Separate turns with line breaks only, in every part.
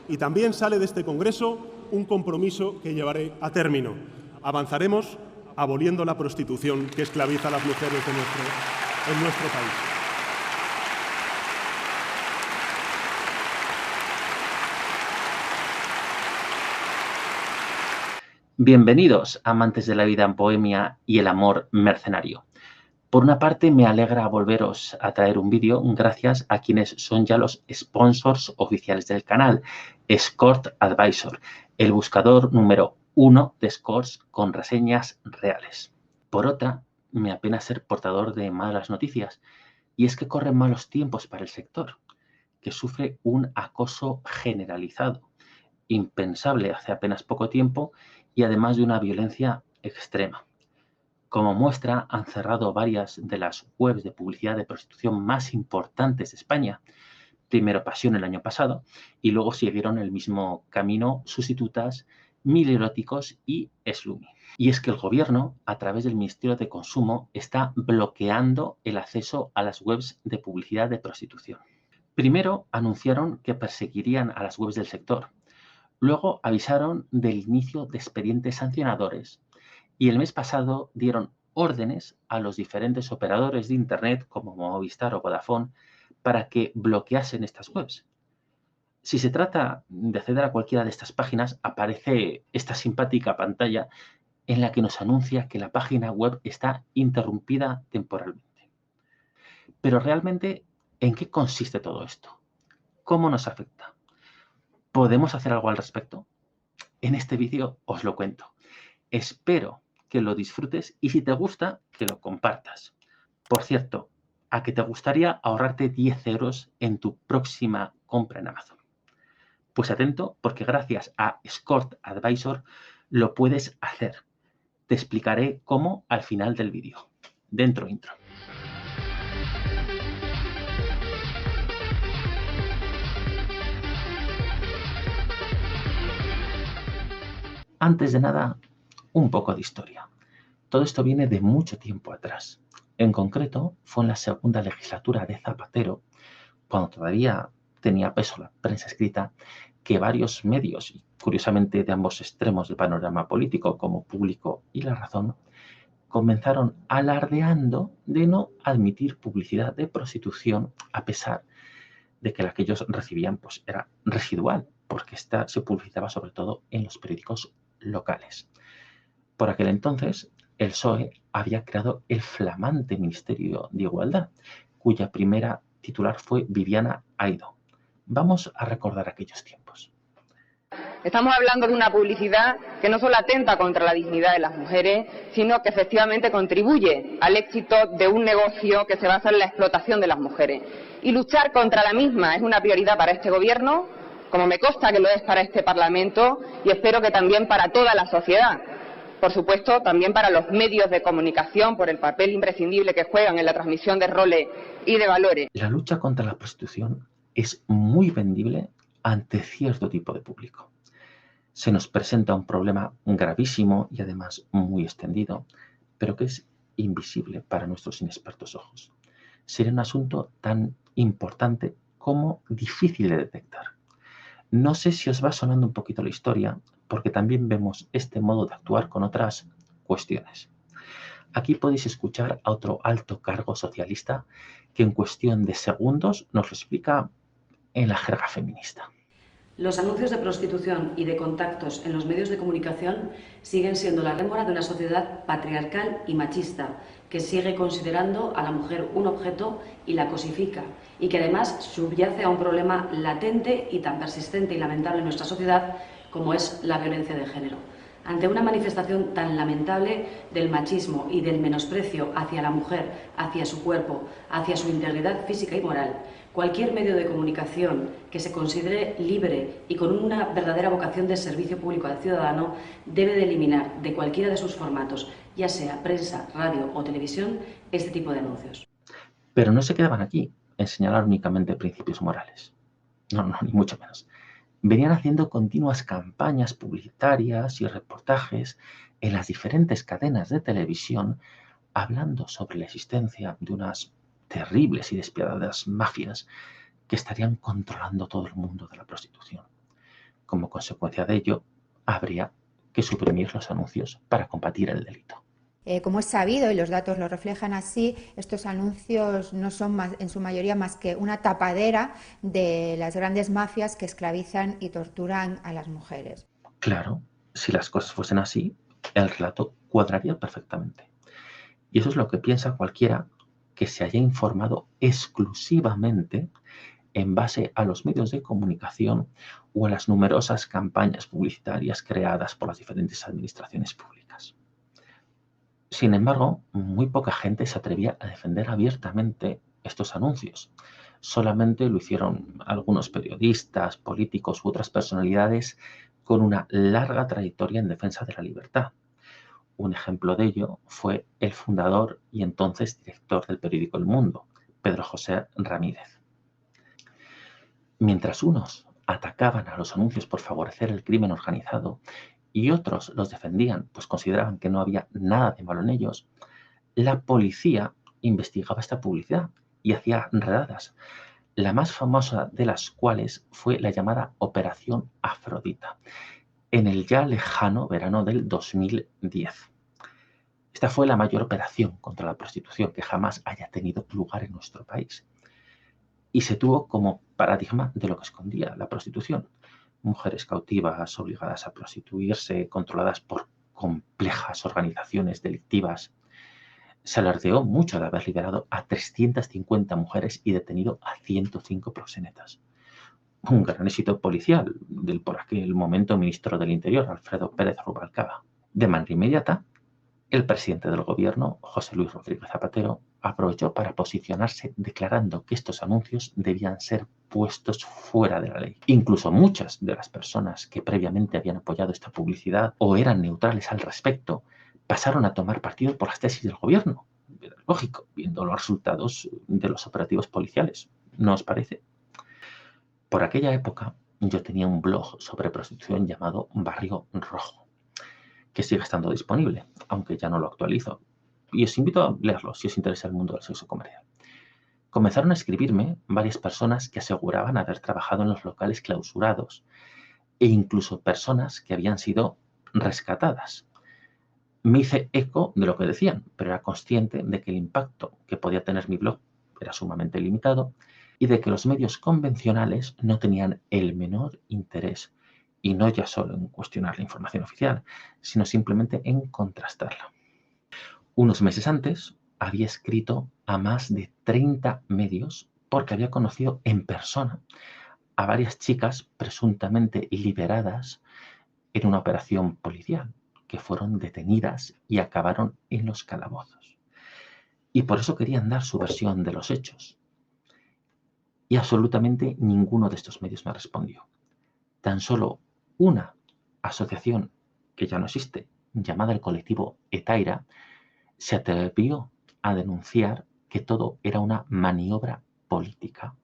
Y también sale de este Congreso un compromiso que llevaré a término. Avanzaremos aboliendo la prostitución que esclaviza a las mujeres en nuestro país.
Bienvenidos, amantes de la vida en bohemia y el amor mercenario. Por una parte, me alegra volveros a traer un vídeo gracias a quienes son ya los sponsors oficiales del canal, Escort Advisor, el buscador número 1 de escorts con reseñas reales. Por otra, me apena ser portador de malas noticias, y es que corren malos tiempos para el sector, que sufre un acoso generalizado, impensable hace apenas poco tiempo y además de una violencia extrema. Como muestra, han cerrado varias de las webs de publicidad de prostitución más importantes de España. Primero Pasión el año pasado y luego siguieron el mismo camino Sustitutas, Mil Eróticos y Slumi. Y es que el gobierno, a través del Ministerio de Consumo, está bloqueando el acceso a las webs de publicidad de prostitución. Primero anunciaron que perseguirían a las webs del sector. Luego avisaron del inicio de expedientes sancionadores y el mes pasado dieron órdenes a los diferentes operadores de Internet como Movistar o Vodafone para que bloqueasen estas webs. Si se trata de acceder a cualquiera de estas páginas, aparece esta simpática pantalla en la que nos anuncia que la página web está interrumpida temporalmente. Pero realmente, ¿en qué consiste todo esto? ¿Cómo nos afecta? ¿Podemos hacer algo al respecto? En este vídeo os lo cuento. Espero que lo disfrutes y si te gusta, que lo compartas. Por cierto, ¿a que te gustaría ahorrarte 10 euros en tu próxima compra en Amazon? Pues atento, porque gracias a Escort Advisor lo puedes hacer. Te explicaré cómo al final del vídeo. Dentro intro. Antes de nada, un poco de historia. Todo esto viene de mucho tiempo atrás. En concreto, fue en la segunda legislatura de Zapatero, cuando todavía tenía peso la prensa escrita, que varios medios, y curiosamente de ambos extremos del panorama político, como Público y La Razón, comenzaron alardeando de no admitir publicidad de prostitución a pesar de que la que ellos recibían pues, era residual, porque esta se publicitaba sobre todo en los periódicos locales. Por aquel entonces, el PSOE había creado el flamante Ministerio de Igualdad, cuya primera titular fue Viviana Aido. Vamos a recordar aquellos tiempos.
Estamos hablando de una publicidad que no solo atenta contra la dignidad de las mujeres, sino que efectivamente contribuye al éxito de un negocio que se basa en la explotación de las mujeres. Y luchar contra la misma es una prioridad para este Gobierno, como me consta que lo es para este Parlamento, y espero que también para toda la sociedad. Por supuesto, también para los medios de comunicación, por el papel imprescindible que juegan en la transmisión de roles y de valores.
La lucha contra la prostitución es muy vendible ante cierto tipo de público. Se nos presenta un problema gravísimo y además muy extendido, pero que es invisible para nuestros inexpertos ojos. Sería un asunto tan importante como difícil de detectar. No sé si os va sonando un poquito la historia, porque también vemos este modo de actuar con otras cuestiones. Aquí podéis escuchar a otro alto cargo socialista que en cuestión de segundos nos lo explica en la jerga feminista.
Los anuncios de prostitución y de contactos en los medios de comunicación siguen siendo la rémora de una sociedad patriarcal y machista que sigue considerando a la mujer un objeto y la cosifica, y que además subyace a un problema latente y tan persistente y lamentable en nuestra sociedad como es la violencia de género. Ante una manifestación tan lamentable del machismo y del menosprecio hacia la mujer, hacia su cuerpo, hacia su integridad física y moral, cualquier medio de comunicación que se considere libre y con una verdadera vocación de servicio público al ciudadano debe de eliminar de cualquiera de sus formatos, ya sea prensa, radio o televisión, este tipo de anuncios.
Pero no se quedaban aquí en señalar únicamente principios morales. No, ni mucho menos. Venían haciendo continuas campañas publicitarias y reportajes en las diferentes cadenas de televisión hablando sobre la existencia de unas terribles y despiadadas mafias que estarían controlando todo el mundo de la prostitución. Como consecuencia de ello, habría que suprimir los anuncios para combatir el delito.
Como es sabido, y los datos lo reflejan así, estos anuncios no son en su mayoría más que una tapadera de las grandes mafias que esclavizan y torturan a las mujeres.
Claro, si las cosas fuesen así, el relato cuadraría perfectamente. Y eso es lo que piensa cualquiera que se haya informado exclusivamente en base a los medios de comunicación o a las numerosas campañas publicitarias creadas por las diferentes administraciones públicas. Sin embargo, muy poca gente se atrevía a defender abiertamente estos anuncios. Solamente lo hicieron algunos periodistas, políticos u otras personalidades con una larga trayectoria en defensa de la libertad. Un ejemplo de ello fue el fundador y entonces director del periódico El Mundo, Pedro José Ramírez. Mientras unos atacaban a los anuncios por favorecer el crimen organizado y otros los defendían, pues consideraban que no había nada de malo en ellos, la policía investigaba esta publicidad y hacía redadas, la más famosa de las cuales fue la llamada Operación Afrodita, en el ya lejano verano del 2010. Esta fue la mayor operación contra la prostitución que jamás haya tenido lugar en nuestro país. Y se tuvo como paradigma de lo que escondía la prostitución. Mujeres cautivas, obligadas a prostituirse, controladas por complejas organizaciones delictivas. Se alardeó mucho de haber liberado a 350 mujeres y detenido a 105 proxenetas. Un gran éxito policial del por aquel momento ministro del Interior, Alfredo Pérez Rubalcaba. De manera inmediata, el presidente del gobierno, José Luis Rodríguez Zapatero, aprovechó para posicionarse declarando que estos anuncios debían ser puestos fuera de la ley. Incluso muchas de las personas que previamente habían apoyado esta publicidad o eran neutrales al respecto, pasaron a tomar partido por las tesis del gobierno. Era lógico, viendo los resultados de los operativos policiales. ¿No os parece? Por aquella época yo tenía un blog sobre prostitución llamado Barrio Rojo, que sigue estando disponible, aunque ya no lo actualizo. Y os invito a leerlo si os interesa el mundo del sexo comercial. Comenzaron a escribirme varias personas que aseguraban haber trabajado en los locales clausurados e incluso personas que habían sido rescatadas. Me hice eco de lo que decían, pero era consciente de que el impacto que podía tener mi blog era sumamente limitado y de que los medios convencionales no tenían el menor interés, y no ya solo en cuestionar la información oficial, sino simplemente en contrastarla. Unos meses antes había escrito a más de 30 medios porque había conocido en persona a varias chicas presuntamente liberadas en una operación policial, que fueron detenidas y acabaron en los calabozos. Y por eso querían dar su versión de los hechos. Y absolutamente ninguno de estos medios me respondió. Tan solo una asociación que ya no existe, llamada el colectivo Etaira, se atrevió a denunciar que todo era una maniobra política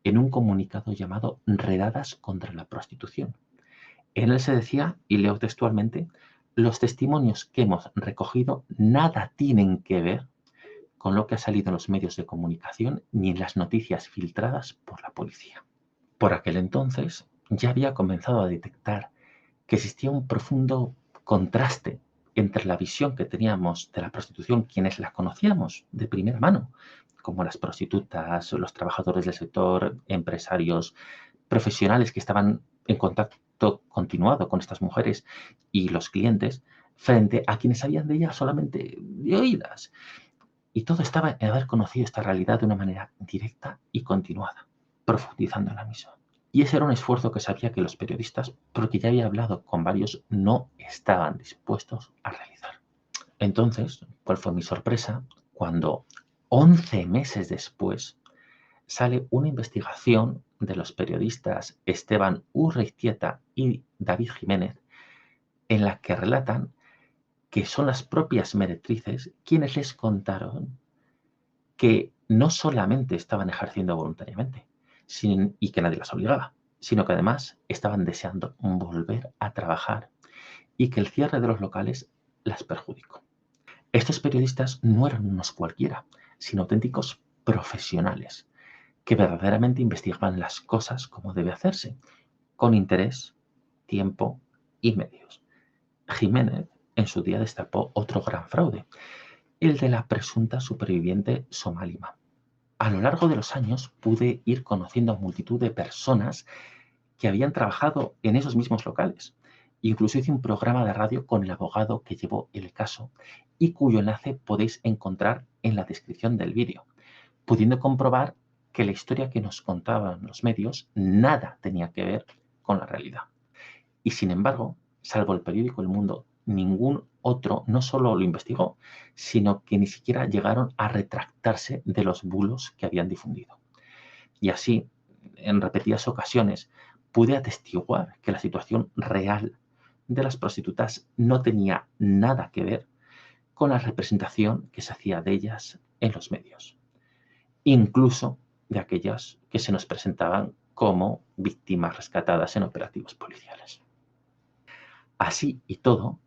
en un comunicado llamado Redadas contra la prostitución. En él se decía, y leo textualmente, los testimonios que hemos recogido nada tienen que ver con lo que ha salido en los medios de comunicación ni en las noticias filtradas por la policía. Por aquel entonces ya había comenzado a detectar que existía un profundo contraste entre la visión que teníamos de la prostitución, quienes la conocíamos de primera mano, como las prostitutas, los trabajadores del sector, empresarios, profesionales que estaban en contacto continuado con estas mujeres y los clientes, frente a quienes sabían de ellas solamente de oídas. Y todo estaba en haber conocido esta realidad de una manera directa y continuada, profundizando en la misma. Y ese era un esfuerzo que sabía que los periodistas, porque ya había hablado con varios, no estaban dispuestos a realizar. Entonces, ¿cuál fue mi sorpresa? Cuando 11 meses después sale una investigación de los periodistas Esteban Urreiztieta y David Jiménez, en la que relatan que son las propias meretrices quienes les contaron que no solamente estaban ejerciendo voluntariamente y que nadie las obligaba, sino que además estaban deseando volver a trabajar y que el cierre de los locales las perjudicó. Estos periodistas no eran unos cualquiera, sino auténticos profesionales que verdaderamente investigaban las cosas como debe hacerse, con interés, tiempo y medios. Jiménez en su día destapó otro gran fraude, el de la presunta superviviente somálima. A lo largo de los años pude ir conociendo a multitud de personas que habían trabajado en esos mismos locales. Incluso hice un programa de radio con el abogado que llevó el caso y cuyo enlace podéis encontrar en la descripción del vídeo, pudiendo comprobar que la historia que nos contaban los medios nada tenía que ver con la realidad. Y sin embargo, salvo el periódico El Mundo, ningún otro no solo lo investigó, sino que ni siquiera llegaron a retractarse de los bulos que habían difundido. Y así, en repetidas ocasiones, pude atestiguar que la situación real de las prostitutas no tenía nada que ver con la representación que se hacía de ellas en los medios, incluso de aquellas que se nos presentaban como víctimas rescatadas en operativos policiales. Así y todo,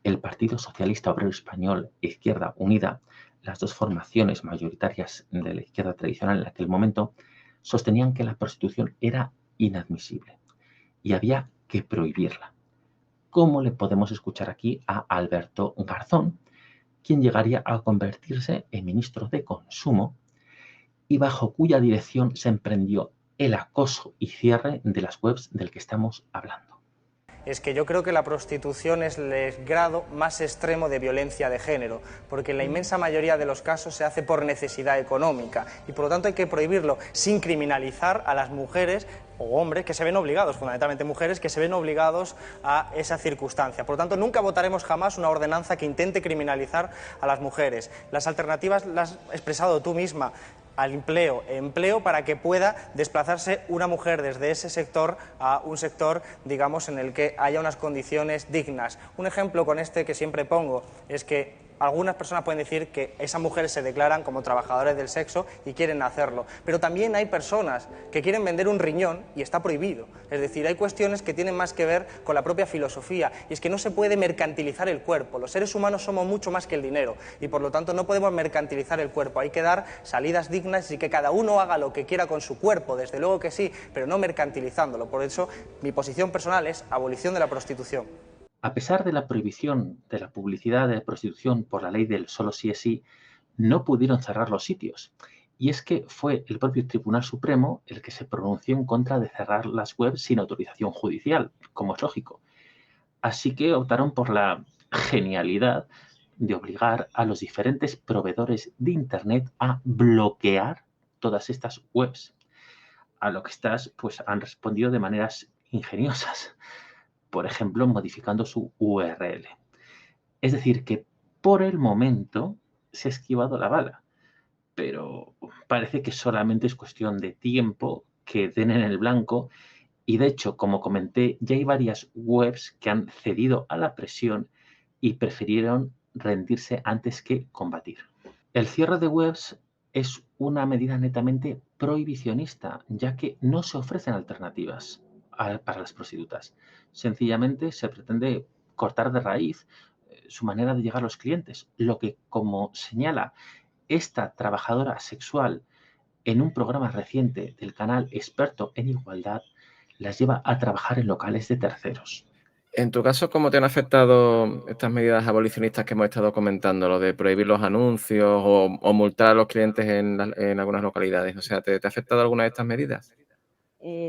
el Partido Socialista Obrero Español e Izquierda Unida, las dos formaciones mayoritarias de la izquierda tradicional en aquel momento, sostenían que la prostitución era inadmisible y había que prohibirla. ¿Cómo le podemos escuchar aquí a Alberto Garzón, quien llegaría a convertirse en ministro de Consumo y bajo cuya dirección se emprendió el acoso y cierre de las webs del que estamos hablando?
Es que yo creo que la prostitución es el grado más extremo de violencia de género, porque en la inmensa mayoría de los casos se hace por necesidad económica y por lo tanto hay que prohibirlo sin criminalizar a las mujeres o hombres que se ven obligados, fundamentalmente mujeres, que se ven obligados a esa circunstancia. Por lo tanto, nunca votaremos jamás una ordenanza que intente criminalizar a las mujeres. Las alternativas las has expresado tú misma. Al empleo para que pueda desplazarse una mujer desde ese sector a un sector, digamos, en el que haya unas condiciones dignas. Un ejemplo con este que siempre pongo es que algunas personas pueden decir que esas mujeres se declaran como trabajadores del sexo y quieren hacerlo, pero también hay personas que quieren vender un riñón y está prohibido. Es decir, hay cuestiones que tienen más que ver con la propia filosofía y es que no se puede mercantilizar el cuerpo. Los seres humanos somos mucho más que el dinero y por lo tanto no podemos mercantilizar el cuerpo. Hay que dar salidas dignas y que cada uno haga lo que quiera con su cuerpo, desde luego que sí, pero no mercantilizándolo. Por eso mi posición personal es abolición de la prostitución.
A pesar de la prohibición de la publicidad de prostitución por la ley del solo sí es sí, no pudieron cerrar los sitios. Y es que fue el propio Tribunal Supremo el que se pronunció en contra de cerrar las webs sin autorización judicial, como es lógico. Así que optaron por la genialidad de obligar a los diferentes proveedores de Internet a bloquear todas estas webs. A lo que estas pues, han respondido de maneras ingeniosas. Por ejemplo, modificando su URL. Es decir, que por el momento se ha esquivado la bala, pero parece que solamente es cuestión de tiempo que den en el blanco y de hecho, como comenté, ya hay varias webs que han cedido a la presión y prefirieron rendirse antes que combatir. El cierre de webs es una medida netamente prohibicionista, ya que no se ofrecen alternativas para las prostitutas. Sencillamente se pretende cortar de raíz su manera de llegar a los clientes, lo que, como señala esta trabajadora sexual en un programa reciente del canal Experto en Igualdad, las lleva a trabajar en locales de terceros.
En tu caso, ¿cómo te han afectado estas medidas abolicionistas que hemos estado comentando, lo de prohibir los anuncios o multar a los clientes en algunas localidades? O sea, ¿te ha afectado alguna de estas medidas?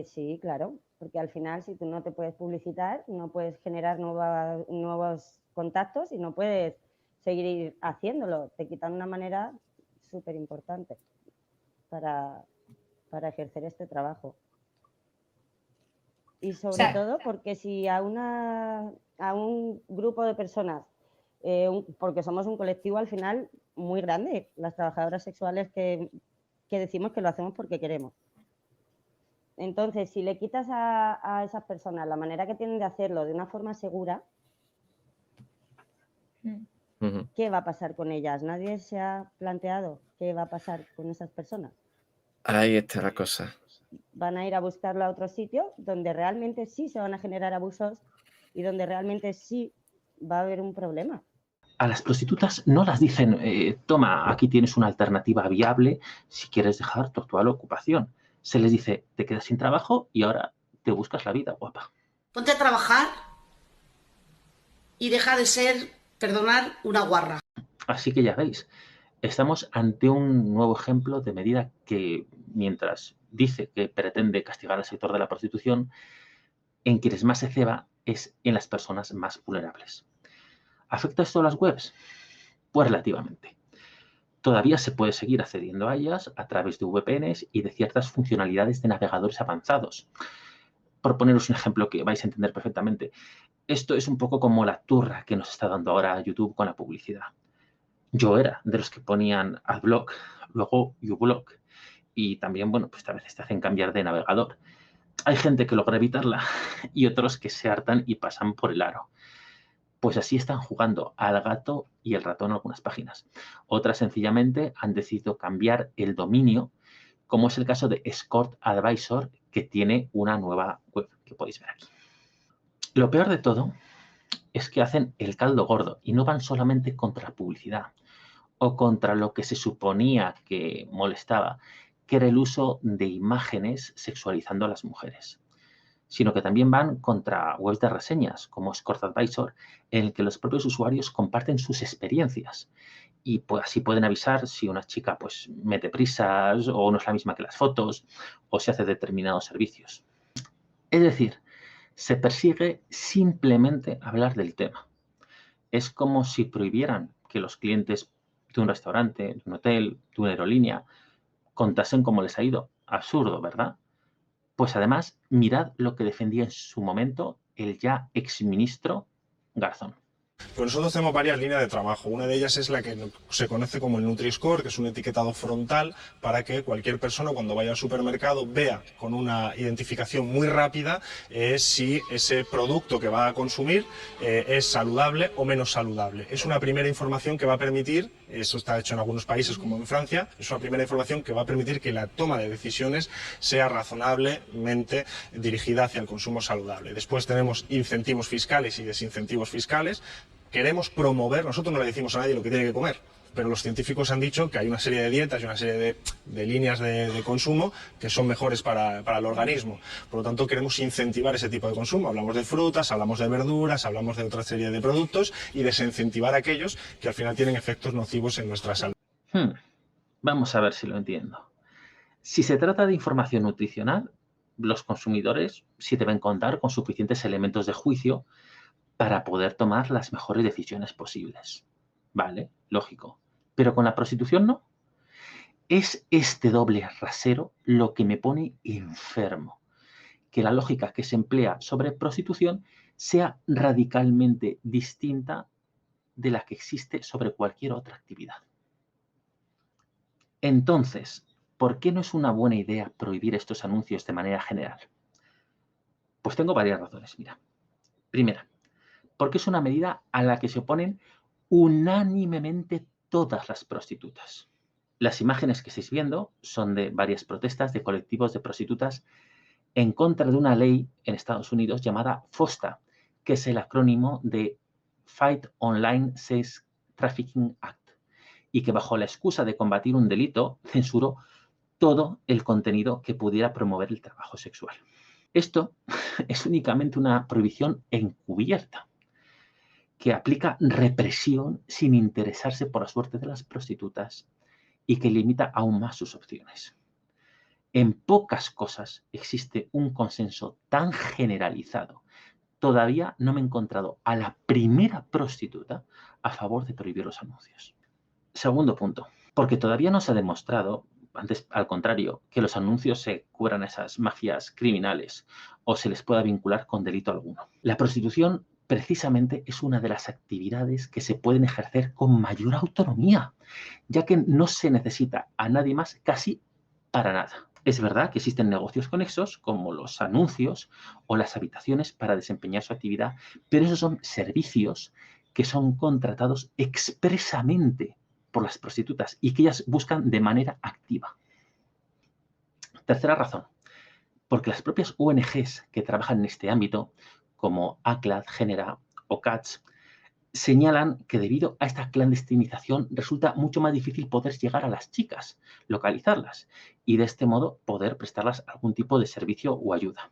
Sí, claro, porque al final si tú no te puedes publicitar, no puedes generar nuevos contactos y no puedes seguir haciéndolo. Te quitan una manera súper importante para ejercer este trabajo. Y sobre todo porque si a un grupo de personas, porque somos un colectivo al final muy grande, las trabajadoras sexuales que decimos que lo hacemos porque queremos. Entonces, si le quitas a esas personas la manera que tienen de hacerlo de una forma segura, ¿qué va a pasar con ellas? ¿Nadie se ha planteado qué va a pasar con esas personas?
Ahí está la cosa.
Van a ir a buscarlo a otro sitio donde realmente sí se van a generar abusos y donde realmente sí va a haber un problema.
A las prostitutas no las dicen, toma, aquí tienes una alternativa viable si quieres dejar tu actual ocupación. Se les dice, te quedas sin trabajo y ahora te buscas la vida, guapa.
Ponte a trabajar y deja de ser, perdonad, una guarra.
Así que ya veis, estamos ante un nuevo ejemplo de medida que, mientras dice que pretende castigar al sector de la prostitución, en quienes más se ceba es en las personas más vulnerables. ¿Afecta esto a las webs? Pues relativamente. Todavía se puede seguir accediendo a ellas a través de VPNs y de ciertas funcionalidades de navegadores avanzados. Por poneros un ejemplo que vais a entender perfectamente, esto es un poco como la turra que nos está dando ahora YouTube con la publicidad. Yo era de los que ponían Adblock, luego uBlock, y también, bueno, pues a veces te hacen cambiar de navegador. Hay gente que logra evitarla y otros que se hartan y pasan por el aro. Pues así están jugando al gato y el ratón algunas páginas. Otras sencillamente han decidido cambiar el dominio, como es el caso de Escort Advisor, que tiene una nueva web que podéis ver aquí. Lo peor de todo es que hacen el caldo gordo y no van solamente contra la publicidad o contra lo que se suponía que molestaba, que era el uso de imágenes sexualizando a las mujeres, sino que también van contra webs de reseñas como Escort Advisor, en el que los propios usuarios comparten sus experiencias y pues así pueden avisar si una chica pues mete prisas o no es la misma que las fotos o se hace determinados servicios. Es decir, se persigue simplemente hablar del tema. Es como si prohibieran que los clientes de un restaurante, de un hotel, de una aerolínea, contasen cómo les ha ido. Absurdo, ¿verdad? Pues además, mirad lo que defendía en su momento el ya exministro Garzón.
Pues nosotros tenemos varias líneas de trabajo. Una de ellas es la que se conoce como el Nutri-Score, que es un etiquetado frontal para que cualquier persona cuando vaya al supermercado vea con una identificación muy rápida si ese producto que va a consumir es saludable o menos saludable. Es una primera información que va a permitir, eso está hecho en algunos países como en Francia, es una primera información que va a permitir que la toma de decisiones sea razonablemente dirigida hacia el consumo saludable. Después tenemos incentivos fiscales y desincentivos fiscales. Queremos promover, nosotros no le decimos a nadie lo que tiene que comer, pero los científicos han dicho que hay una serie de dietas y una serie de líneas de consumo que son mejores para el organismo. Por lo tanto, queremos incentivar ese tipo de consumo. Hablamos de frutas, hablamos de verduras, hablamos de otra serie de productos y desincentivar a aquellos que al final tienen efectos nocivos en nuestra salud.
Vamos a ver si lo entiendo. Si se trata de información nutricional, los consumidores sí deben contar con suficientes elementos de juicio para poder tomar las mejores decisiones posibles. Vale, lógico. Pero con la prostitución no. Es este doble rasero lo que me pone enfermo. Que la lógica que se emplea sobre prostitución sea radicalmente distinta de la que existe sobre cualquier otra actividad. Entonces, ¿por qué no es una buena idea prohibir estos anuncios de manera general? Pues tengo varias razones, mira. Primera, porque es una medida a la que se oponen unánimemente todas las prostitutas. Las imágenes que estáis viendo son de varias protestas de colectivos de prostitutas en contra de una ley en Estados Unidos llamada FOSTA, que es el acrónimo de Fight Online Sex Trafficking Act, y que bajo la excusa de combatir un delito censuró todo el contenido que pudiera promover el trabajo sexual. Esto es únicamente una prohibición encubierta, que aplica represión sin interesarse por la suerte de las prostitutas y que limita aún más sus opciones. En pocas cosas existe un consenso tan generalizado. Todavía no me he encontrado a la primera prostituta a favor de prohibir los anuncios. Segundo punto, porque todavía no se ha demostrado, antes al contrario, que los anuncios se cubran a esas mafias criminales o se les pueda vincular con delito alguno. La prostitución precisamente es una de las actividades que se pueden ejercer con mayor autonomía, ya que no se necesita a nadie más casi para nada. Es verdad que existen negocios conexos como los anuncios o las habitaciones para desempeñar su actividad, pero esos son servicios que son contratados expresamente por las prostitutas y que ellas buscan de manera activa. Tercera razón, porque las propias ONGs que trabajan en este ámbito, como ACLAD, Genera o CATS, señalan que debido a esta clandestinización resulta mucho más difícil poder llegar a las chicas, localizarlas y de este modo poder prestarlas algún tipo de servicio o ayuda.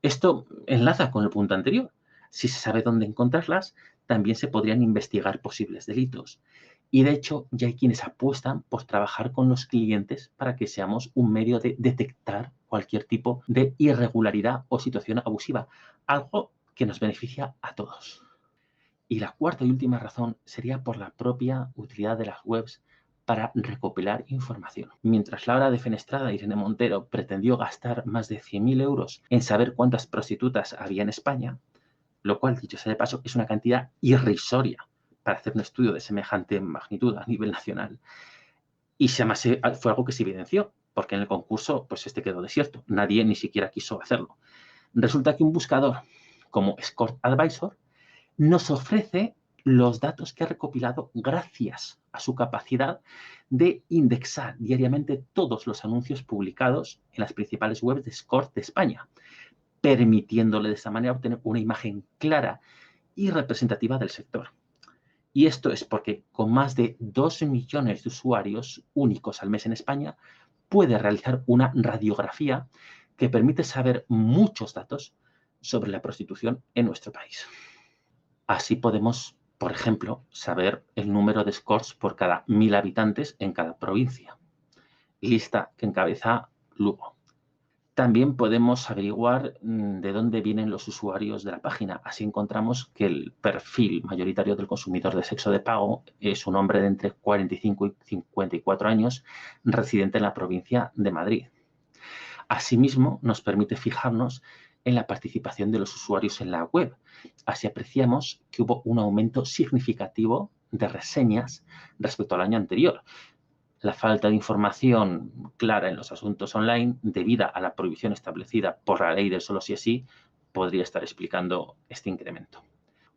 Esto enlaza con el punto anterior. Si se sabe dónde encontrarlas, también se podrían investigar posibles delitos. Y de hecho, ya hay quienes apuestan por trabajar con los clientes para que seamos un medio de detectar cualquier tipo de irregularidad o situación abusiva, algo que nos beneficia a todos. Y la cuarta y última razón sería por la propia utilidad de las webs para recopilar información. Mientras Laura Defenestrada y Irene Montero pretendió gastar más de 100.000 euros en saber cuántas prostitutas había en España, lo cual, dicho sea de paso, es una cantidad irrisoria para hacer un estudio de semejante magnitud a nivel nacional. Y además fue algo que se evidenció, porque en el concurso pues quedó desierto. Nadie ni siquiera quiso hacerlo. Resulta que un buscador como Escort Advisor nos ofrece los datos que ha recopilado gracias a su capacidad de indexar diariamente todos los anuncios publicados en las principales webs de Escort de España, permitiéndole de esta manera obtener una imagen clara y representativa del sector. Y esto es porque con más de 2 millones de usuarios únicos al mes en España, puede realizar una radiografía que permite saber muchos datos sobre la prostitución en nuestro país. Así podemos, por ejemplo, saber el número de escorts por cada 1.000 habitantes en cada provincia. Lista que encabeza Lugo. También podemos averiguar de dónde vienen los usuarios de la página. Así encontramos que el perfil mayoritario del consumidor de sexo de pago es un hombre de entre 45 y 54 años, residente en la provincia de Madrid. Asimismo, nos permite fijarnos en la participación de los usuarios en la web. Así apreciamos que hubo un aumento significativo de reseñas respecto al año anterior. La falta de información clara en los asuntos online, debida a la prohibición establecida por la ley del solo sí es sí, podría estar explicando este incremento.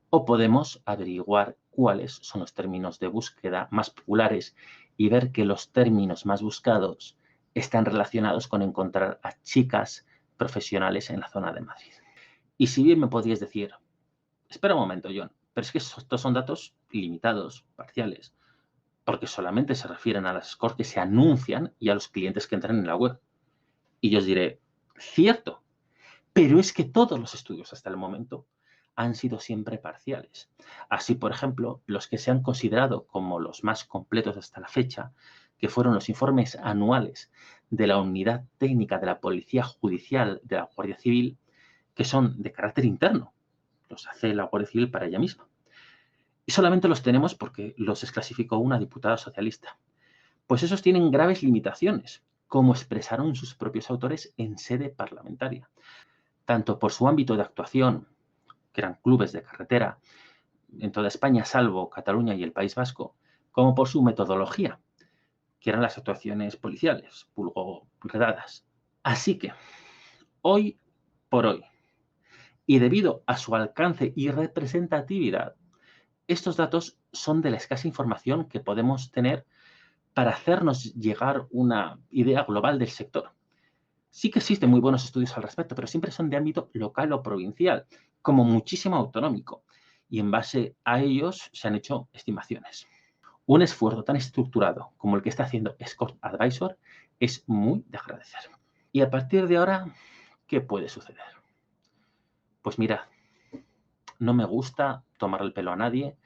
O podemos averiguar cuáles son los términos de búsqueda más populares y ver que los términos más buscados están relacionados con encontrar a chicas profesionales en la zona de Madrid. Y si bien me podríais decir, espera un momento, John, pero es que estos son datos limitados, parciales, porque solamente se refieren a las escorts que se anuncian y a los clientes que entran en la web. Y yo os diré, cierto, pero es que todos los estudios hasta el momento han sido siempre parciales. Así, por ejemplo, los que se han considerado como los más completos hasta la fecha, que fueron los informes anuales de la Unidad Técnica de la Policía Judicial de la Guardia Civil, que son de carácter interno, los hace la Guardia Civil para ella misma. Y solamente los tenemos porque los desclasificó una diputada socialista. Pues esos tienen graves limitaciones, como expresaron sus propios autores en sede parlamentaria, tanto por su ámbito de actuación, que eran clubes de carretera en toda España, salvo Cataluña y el País Vasco, como por su metodología, que eran las actuaciones policiales, vulgo redadas. Así que, hoy por hoy, y debido a su alcance y representatividad, estos datos son de la escasa información que podemos tener para hacernos llegar una idea global del sector. Sí que existen muy buenos estudios al respecto, pero siempre son de ámbito local o provincial, como muchísimo autonómico, y en base a ellos se han hecho estimaciones. Un esfuerzo tan estructurado como el que está haciendo Escort Advisor es muy de agradecer. Y a partir de ahora, ¿qué puede suceder? Pues mirad, no me gusta tomar el pelo a nadie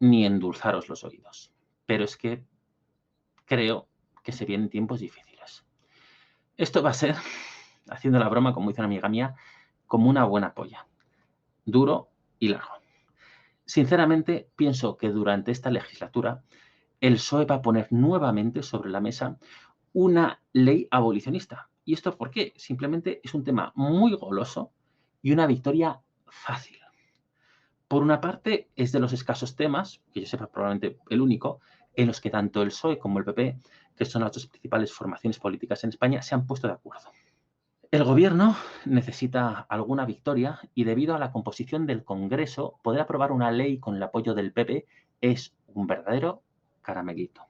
ni endulzaros los oídos, pero es que creo que se vienen tiempos difíciles. Esto va a ser, haciendo la broma, como dice una amiga mía, como una buena polla, duro y largo. Sinceramente, pienso que durante esta legislatura el PSOE va a poner nuevamente sobre la mesa una ley abolicionista. ¿Y esto por qué? Simplemente es un tema muy goloso y una victoria fácil. Por una parte, es de los escasos temas, que yo sepa probablemente el único, en los que tanto el PSOE como el PP, que son las dos principales formaciones políticas en España, se han puesto de acuerdo. El Gobierno necesita alguna victoria y debido a la composición del Congreso, poder aprobar una ley con el apoyo del PP es un verdadero caramelito.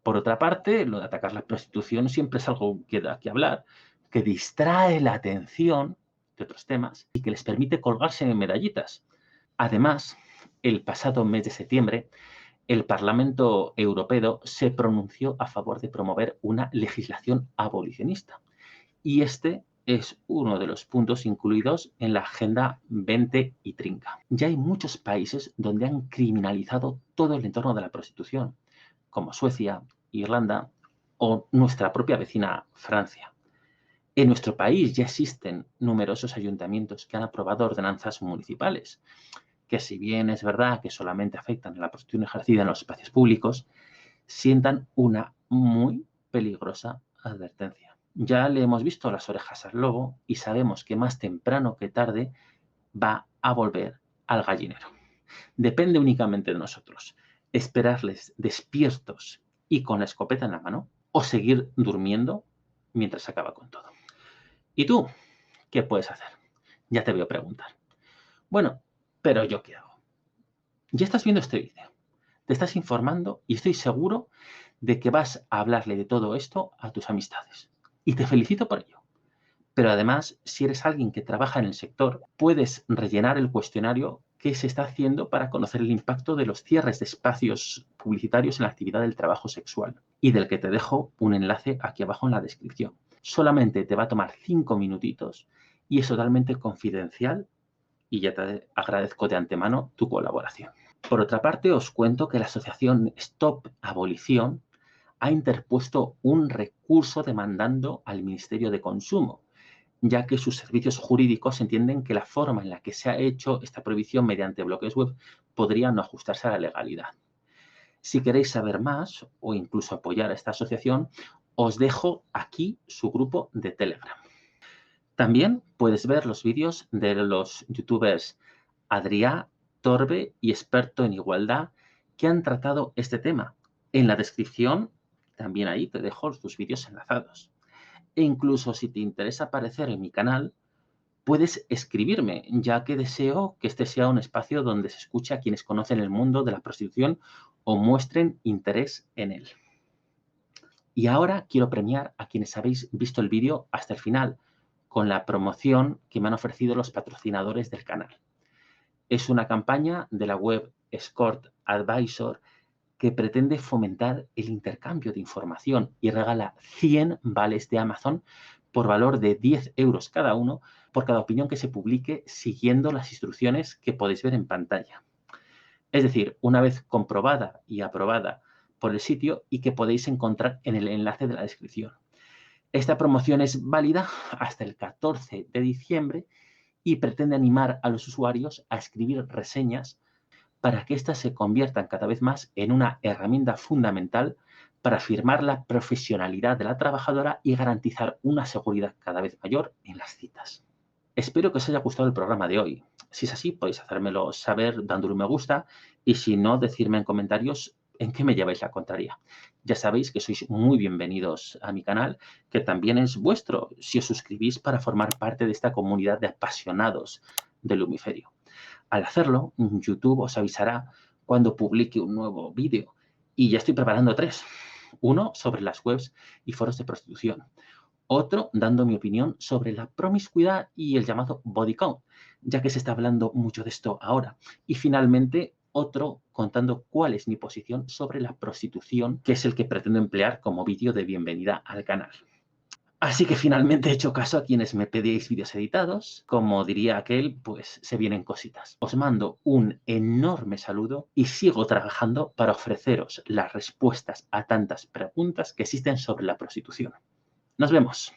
Por otra parte, lo de atacar la prostitución siempre es algo que da que hablar, que distrae la atención de otros temas y que les permite colgarse en medallitas. Además, el pasado mes de septiembre, el Parlamento Europeo se pronunció a favor de promover una legislación abolicionista. Y este es uno de los puntos incluidos en la Agenda 20 y 30. Ya hay muchos países donde han criminalizado todo el entorno de la prostitución, como Suecia, Irlanda o nuestra propia vecina Francia. En nuestro país ya existen numerosos ayuntamientos que han aprobado ordenanzas municipales, que si bien es verdad que solamente afectan a la prostitución ejercida en los espacios públicos, sientan una muy peligrosa advertencia. Ya le hemos visto las orejas al lobo y sabemos que más temprano que tarde va a volver al gallinero. Depende únicamente de nosotros esperarles despiertos y con la escopeta en la mano o seguir durmiendo mientras acaba con todo. ¿Y tú qué puedes hacer? Ya te veo preguntar. Bueno, pero ¿yo qué hago? Ya estás viendo este vídeo, te estás informando y estoy seguro de que vas a hablarle de todo esto a tus amistades. Y te felicito por ello. Pero además, si eres alguien que trabaja en el sector, puedes rellenar el cuestionario que se está haciendo para conocer el impacto de los cierres de espacios publicitarios en la actividad del trabajo sexual y del que te dejo un enlace aquí abajo en la descripción. Solamente te va a tomar 5 minutitos y es totalmente confidencial y ya te agradezco de antemano tu colaboración. Por otra parte, os cuento que la asociación Stop Abolición ha interpuesto un recurso demandando al Ministerio de Consumo, ya que sus servicios jurídicos entienden que la forma en la que se ha hecho esta prohibición mediante bloques web podría no ajustarse a la legalidad. Si queréis saber más o incluso apoyar a esta asociación, os dejo aquí su grupo de Telegram. También puedes ver los vídeos de los youtubers Adrià, Torbe y Experto en Igualdad que han tratado este tema. En la descripción, también ahí te dejo sus vídeos enlazados. E incluso si te interesa aparecer en mi canal, puedes escribirme, ya que deseo que este sea un espacio donde se escuche a quienes conocen el mundo de la prostitución o muestren interés en él. Y ahora quiero premiar a quienes habéis visto el vídeo hasta el final, con la promoción que me han ofrecido los patrocinadores del canal. Es una campaña de la web Escort Advisor que pretende fomentar el intercambio de información y regala 100 vales de Amazon por valor de 10 euros cada uno por cada opinión que se publique siguiendo las instrucciones que podéis ver en pantalla. Es decir, una vez comprobada y aprobada por el sitio y que podéis encontrar en el enlace de la descripción. Esta promoción es válida hasta el 14 de diciembre y pretende animar a los usuarios a escribir reseñas para que éstas se conviertan cada vez más en una herramienta fundamental para afirmar la profesionalidad de la trabajadora y garantizar una seguridad cada vez mayor en las citas. Espero que os haya gustado el programa de hoy. Si es así, podéis hacérmelo saber dándole un me gusta y si no, decirme en comentarios en qué me lleváis la contraria. Ya sabéis que sois muy bienvenidos a mi canal, que también es vuestro si os suscribís para formar parte de esta comunidad de apasionados del lumiferio. Al hacerlo, YouTube os avisará cuando publique un nuevo vídeo y ya estoy preparando 3. Uno sobre las webs y foros de prostitución. Otro dando mi opinión sobre la promiscuidad y el llamado body count, ya que se está hablando mucho de esto ahora. Y finalmente, otro contando cuál es mi posición sobre la prostitución, que es el que pretendo emplear como vídeo de bienvenida al canal. Así que finalmente he hecho caso a quienes me pedíais vídeos editados. Como diría aquel, pues se vienen cositas. Os mando un enorme saludo y sigo trabajando para ofreceros las respuestas a tantas preguntas que existen sobre la prostitución. Nos vemos.